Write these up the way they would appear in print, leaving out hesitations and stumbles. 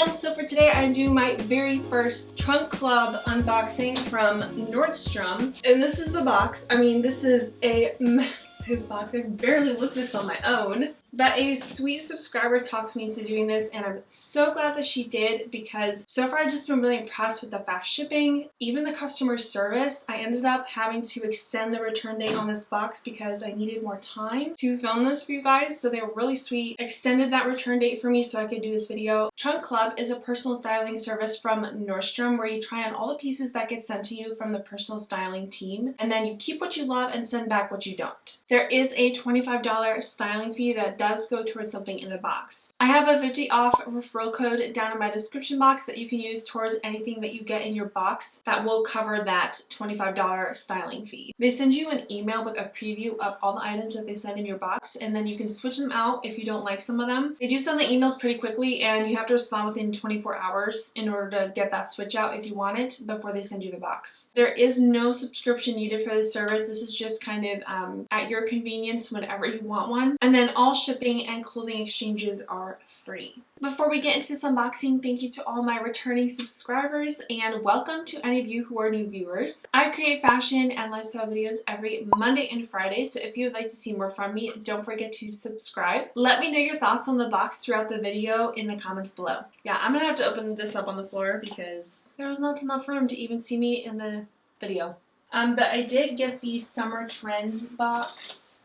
everyone, so for today I'm doing my very first Trunk Club unboxing from Nordstrom. And this is the box. I mean, this is a massive box. I can barely lift this on my own. But a sweet subscriber talked me into doing this, and I'm so glad that she did, because so far I've just been really impressed with the fast shipping, even the customer service. I ended up having to extend the return date on this box because I needed more time to film this for you guys, so they were really sweet. Extended that return date for me so I could do this video. Trunk Club is a personal styling service from Nordstrom where you try on all the pieces that get sent to you from the personal styling team, and then you keep what you love and send back what you don't. There is a $25 styling fee that does go towards something in the box. I have a 50 off referral code down in my description box that you can use towards anything that you get in your box that will cover that $25 styling fee. They send you an email with a preview of all the items that they send in your box, and then you can switch them out if you don't like some of them. They do send the emails pretty quickly, and you have to respond within 24 hours in order to get that switch out if you want it before they send you the box. There is no subscription needed for this service. This is just kind of at your convenience whenever you want one. And then all shipping and clothing exchanges are free. Before we get into this unboxing, thank you to all my returning subscribers, and welcome to any of you who are new viewers. I create fashion and lifestyle videos every Monday and Friday, so if you would like to see more from me, don't forget to subscribe. Let me know your thoughts on the box throughout the video in the comments below. Yeah, I'm gonna have to open this up on the floor because there's not enough room to even see me in the video. But I did get the Summer Trends box.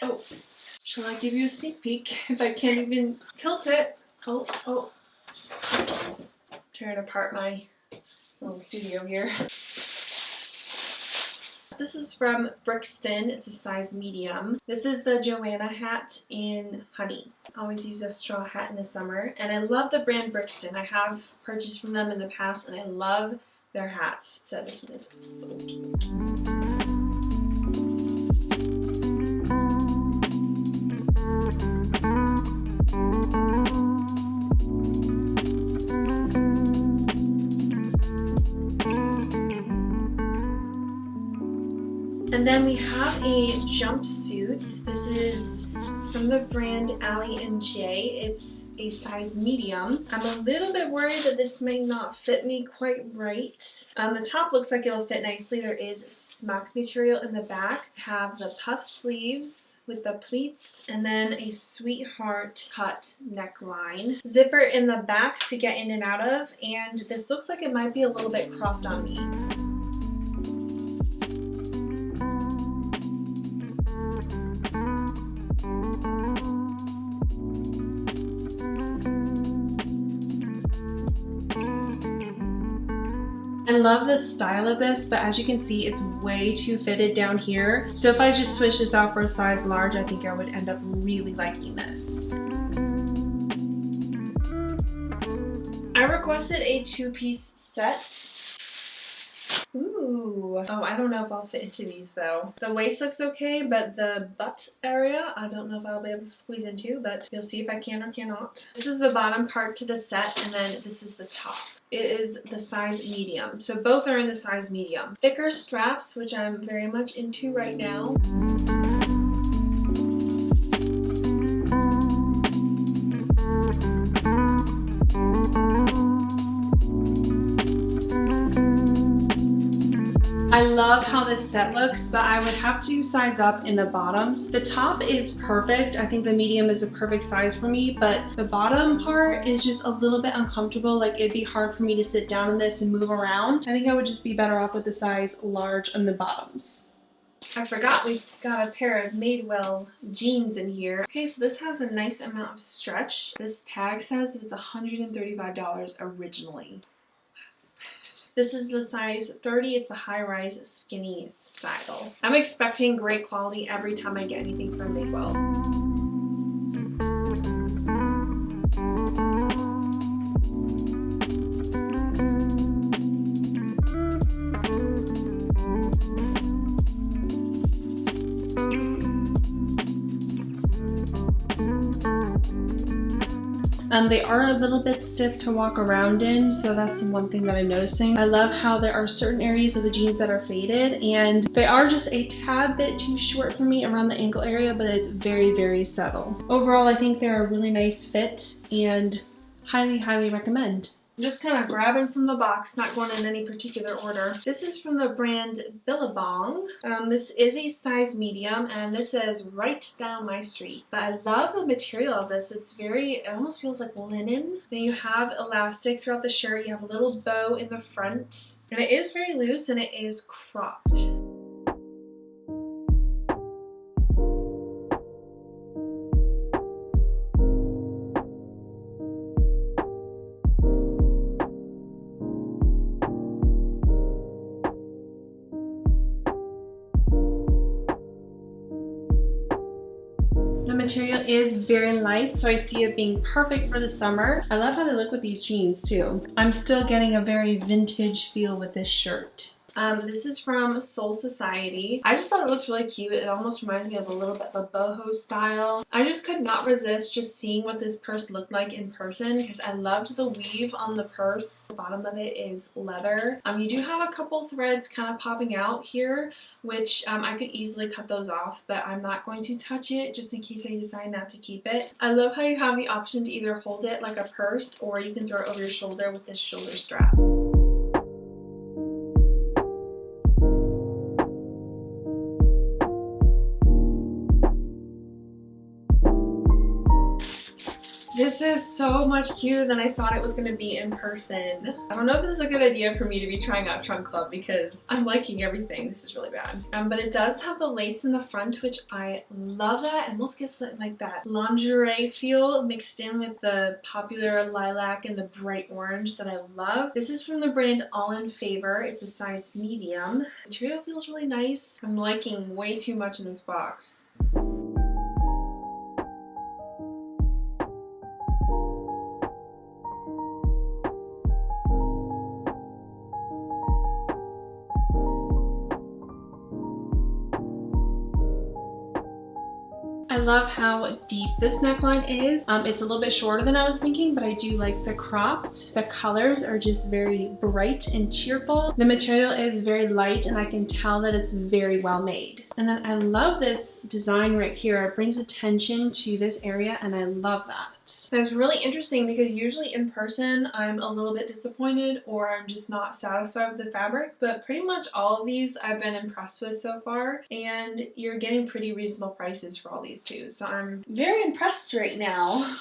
Oh. Shall I give you a sneak peek if I can't even tilt it? Oh. Tearing apart my little studio here. This is from Brixton. It's a size medium. This is the Joanna hat in honey. I always use a straw hat in the summer, and I love the brand Brixton. I have purchased from them in the past, and I love their hats. So this one is so cute. And then we have a jumpsuit. This is from the brand Ali & J. It's a size medium. I'm a little bit worried that this may not fit me quite right. The top looks like it'll fit nicely. There is Smock material in the back. Have the puff sleeves with the pleats, and then a sweetheart cut neckline. Zipper in the back to get in and out of, and this looks like it might be a little bit cropped on me. I love the style of this, but as you can see, it's way too fitted down here. So if I just switch this out for a size large, I think I would end up really liking this. I requested a two-piece set. Ooh. Oh, I don't know if I'll fit into these though. The waist looks okay, but the butt area, I don't know if I'll be able to squeeze into, but you'll see if I can or cannot. This is the bottom part to the set, and then this is the top. It is the size medium. So both are in the size medium. Thicker straps, which I'm very much into right now. I love how this set looks, but I would have to size up in the bottoms. The top is perfect. I think the medium is a perfect size for me, but the bottom part is just a little bit uncomfortable. Like, it'd be hard for me to sit down in this and move around. I think I would just be better off with the size large on the bottoms. I forgot we got a pair of Madewell jeans in here. Okay, so this has a nice amount of stretch. This tag says that it's $135 originally. This is the size 30. It's the high-rise skinny style. I'm expecting great quality every time I get anything from Madewell. They are a little bit stiff to walk around in, so that's the one thing that I'm noticing. I love how there are certain areas of the jeans that are faded, and they are just a tad bit too short for me around the ankle area, but it's very, very subtle. Overall, I think they're a really nice fit, and Highly, highly recommend. I'm just kind of grabbing from the box, not going in any particular order. This is from the brand Billabong. This is a size medium, and this is right down my street. But I love the material of this. It's it almost feels like linen. Then you have elastic throughout the shirt. You have a little bow in the front. And it is very loose, and it is cropped. The material is very light, so I see it being perfect for the summer. I love how they look with these jeans too. I'm still getting a very vintage feel with this shirt. This is from Soul Society. I just thought it looked really cute. It almost reminds me of a little bit of a boho style. I just could not resist just seeing what this purse looked like in person because I loved the weave on the purse. The bottom of it is leather. You do have a couple threads kind of popping out here, which I could easily cut those off, but I'm not going to touch it just in case I decide not to keep it. I love how you have the option to either hold it like a purse or you can throw it over your shoulder with this shoulder strap. This is so much cuter than I thought it was going to be in person. I don't know if this is a good idea for me to be trying out Trunk Club because I'm liking everything. This is really bad. But it does have the lace in the front, which I love that. It almost gives it like that lingerie feel mixed in with the popular lilac and the bright orange that I love. This is from the brand All in Favor. It's a size medium. The material feels really nice. I'm liking way too much in this box. I love how deep this neckline is. It's a little bit shorter than I was thinking, but I do like the cropped. The colors are just very bright and cheerful. The material is very light and I can tell that it's very well made. And then I love this design right here. It brings attention to this area and I love that. And it's really interesting because usually in person I'm a little bit disappointed or I'm just not satisfied with the fabric, but pretty much all of these I've been impressed with so far, and you're getting pretty reasonable prices for all these too. So I'm very impressed right now.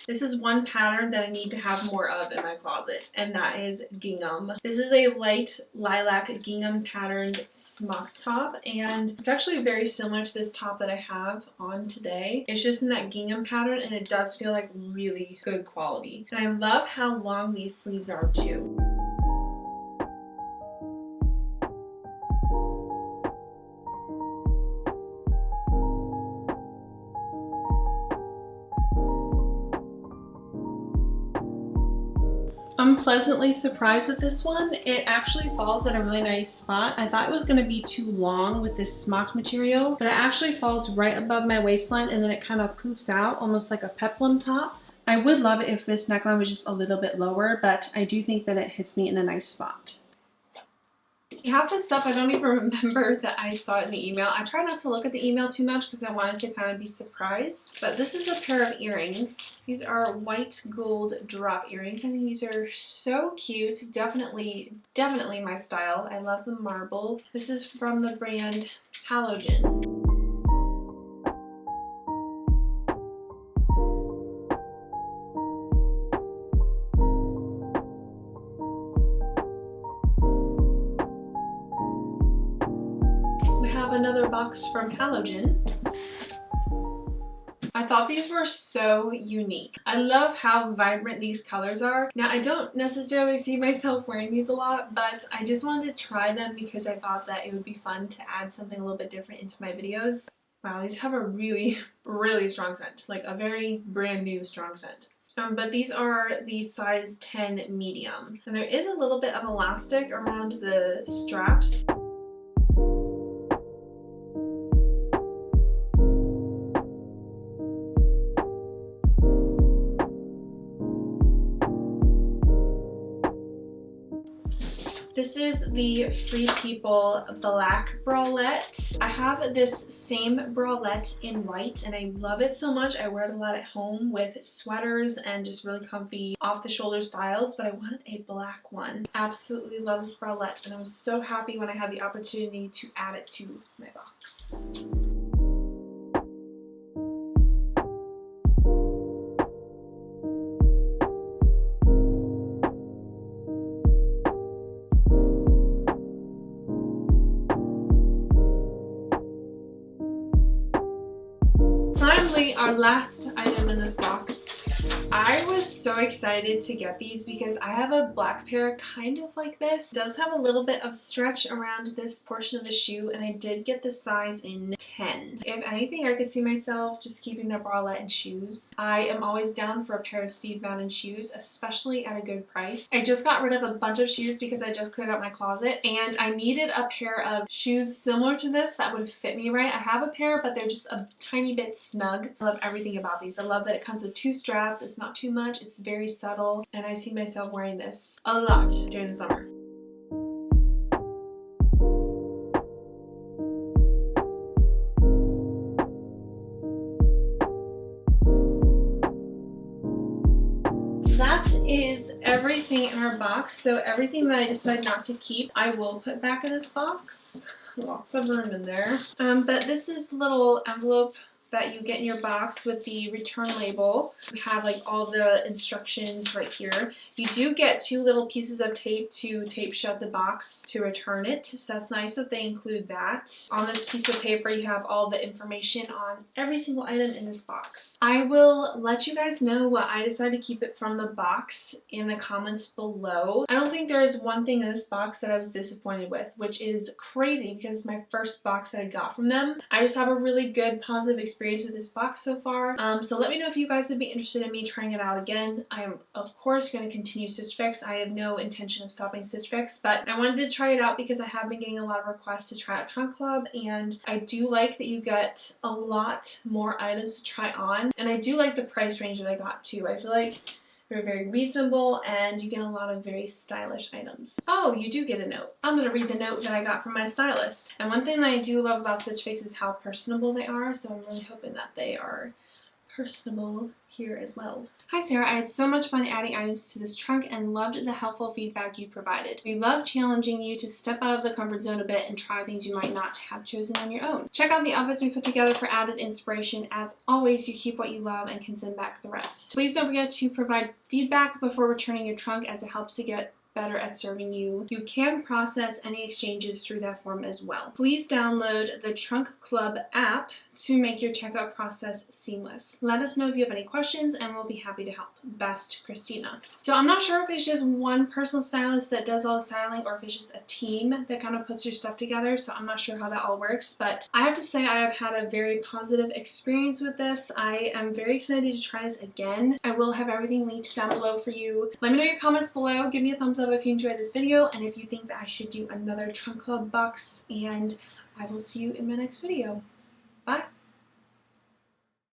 This is one pattern that I need to have more of in my closet, and that is gingham. This is a light lilac gingham patterned smock top, and it's actually very similar to this top that I have on today. It's just in that gingham pattern, and it does feel like really good quality. And I love how long these sleeves are too. I'm pleasantly surprised with this one. It actually falls at a really nice spot. I thought it was going to be too long with this smock material, but it actually falls right above my waistline and then it kind of poofs out almost like a peplum top. I would love it if this neckline was just a little bit lower, but I do think that it hits me in a nice spot. Half the stuff I don't even remember that I saw in the email. I try not to look at the email too much because I wanted to kind of be surprised. But this is a pair of earrings. These are white gold drop earrings. I think these are so cute. Definitely my style. I love the marble. This is from the brand Halogen. Another box from Halogen. I thought these were so unique. I love how vibrant these colors are. Now I don't necessarily see myself wearing these a lot, but I just wanted to try them because I thought that it would be fun to add something a little bit different into my videos. Wow, these have a really strong scent, like a very brand new strong scent. But these are the size 10 medium, and there is a little bit of elastic around the straps. This is the Free People black bralette. I have this same bralette in white and I love it so much. I wear it a lot at home with sweaters and just really comfy off the shoulder styles, but I wanted a black one. Absolutely love this bralette and I was so happy when I had the opportunity to add it to my box. Finally, our last item in this box. I was so excited to get these because I have a black pair kind of like this. It does have a little bit of stretch around this portion of the shoe and I did get the size in 10. If anything, I could see myself just keeping the bralette and shoes. I am always down for a pair of Steve Madden shoes, especially at a good price. I just got rid of a bunch of shoes because I just cleared out my closet and I needed a pair of shoes similar to this that would fit me right. I have a pair, but they're just a tiny bit snug. I love everything about these. I love that it comes with 2 straps. It's not too much. It's very subtle and I see myself wearing this a lot during the summer. That is everything in our box. So everything that I decided not to keep, I will put back in this box. Lots of room in there. But this is the little envelope that you get in your box with the return label. We have like all the instructions right here. You do get 2 little pieces of tape to tape shut the box to return it. So that's nice that they include that. On this piece of paper you have all the information on every single item in this box. I will let you guys know what I decided to keep it from the box in the comments below. I don't think there is one thing in this box that I was disappointed with, which is crazy because it's my first box that I got from them. I just have a really good positive experience with this box so far. So let me know if you guys would be interested in me trying it out again. I am of course going to continue Stitch Fix. I have no intention of stopping Stitch Fix, but I wanted to try it out because I have been getting a lot of requests to try out Trunk Club and I do like that you get a lot more items to try on and I do like the price range that I got too. I feel like they're very reasonable and you get a lot of very stylish items. Oh, you do get a note. I'm going to read the note that I got from my stylist. And one thing that I do love about Stitch Fix is how personable they are, so I'm really hoping that they are personable here as well. Hi Sarah, I had so much fun adding items to this trunk and loved the helpful feedback you provided. We love challenging you to step out of the comfort zone a bit and try things you might not have chosen on your own. Check out the outfits we put together for added inspiration. As always, you keep what you love and can send back the rest. Please don't forget to provide feedback before returning your trunk as it helps to get better at serving you. You can process any exchanges through that form as well. Please download the Trunk Club app to make your checkout process seamless. Let us know if you have any questions and we'll be happy to help. Best, Christina. So I'm not sure if it's just one personal stylist that does all the styling or if it's just a team that kind of puts your stuff together, so I'm not sure how that all works, but I have to say I have had a very positive experience with this. I am very excited to try this again. I will have everything linked down below for you. Let me know your comments below. Give me a thumbs up if you enjoyed this video and if you think that I should do another Trunk Club box, and I will see you in my next video.